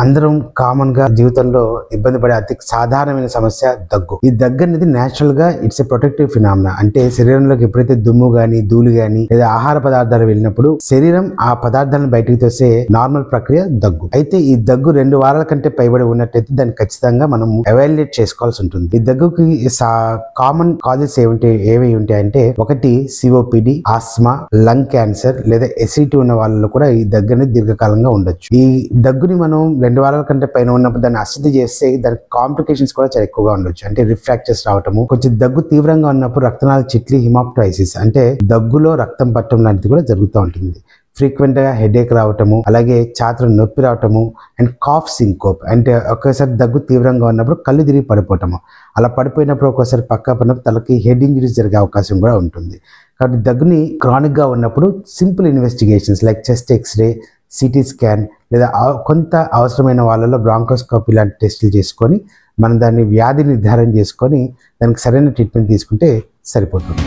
అందరం కామన్ గా జీవితంలో ఇబ్బంది పడే అతి సాధారణమైన సమస్య దగ్గు. ఈ దగ్గు అనేది నేచురల్ గా ఇట్స్ ఎ ప్రొటెక్టివ్ ఫినామినా. అంటే శరీరంలోకి ఎప్పుడైతే దుమ్ము గాని ధూళి గాని లేదా ఆహార పదార్థాలు వెళ్ళినప్పుడు శరీరం ఆ పదార్థాలను బయటికి తోసే నార్మల్ ప్రక్రియ దగ్గు. అయితే ఈ దగ్గు 2 వారాల కంటే పైబడి ఉన్నట్టయితే దాన్ని ఖచ్చితంగా మనం ఎవాల్యుయేట్ చేసుకోవాల్సి ఉంటుంది. ఈ దగ్గుకి కామన్ కాజెస్ ఏవి ఉంటాయంటే, ఒకటి సిఓపిడి, ఆస్మా, లంగ్ క్యాన్సర్ లేదా ఎసిడిటీ ఉన్న వాళ్ళలో కూడా ఈ దగ్గు అనేది దీర్ఘకాలంగా ఉండొచ్చు. ఈ దగ్గుని మనం 2 వారాల కంటే పైన ఉన్నప్పుడు దాన్ని అశ్రద్ధ చేస్తే దానికి కాంప్లికేషన్స్ కూడా చాలా ఎక్కువగా ఉండొచ్చు. అంటే రిఫ్రాక్చర్స్ రావటము, కొంచెం దగ్గు తీవ్రంగా ఉన్నప్పుడు రక్తనాళ చిట్లి, హిమాప్టైసిస్ అంటే దగ్గులో రక్తం పట్టడం లాంటిది కూడా జరుగుతూ ఉంటుంది. ఫ్రీక్వెంట్ గా హెడేక్ రావటము, అలాగే ఛాతీలో నొప్పి రావటము అండ్ కాఫ్ సింకోప్ అంటే ఒక్కసారి దగ్గు తీవ్రంగా ఉన్నప్పుడు కళ్ళు తిరిగి పడిపోవటము, అలా పడిపోయినప్పుడు ఒక్కోసారి పక్క పడినప్పుడు తలకి హెడ్ ఇంజరీస్ జరిగే అవకాశం కూడా ఉంటుంది. కాబట్టి దగ్గుని క్రానిక్ గా ఉన్నప్పుడు simple investigations like chest x ray, CT scan లేదా కొంత అవసరమైన వాళ్ళలో బ్రాంకోస్కోపీ లాంటి టెస్టులు చేసుకొని మనం దాన్ని వ్యాధి నిర్ధారణ చేసుకొని దానికి సరైన ట్రీట్మెంట్ తీసుకుంటే సరిపోతుంది.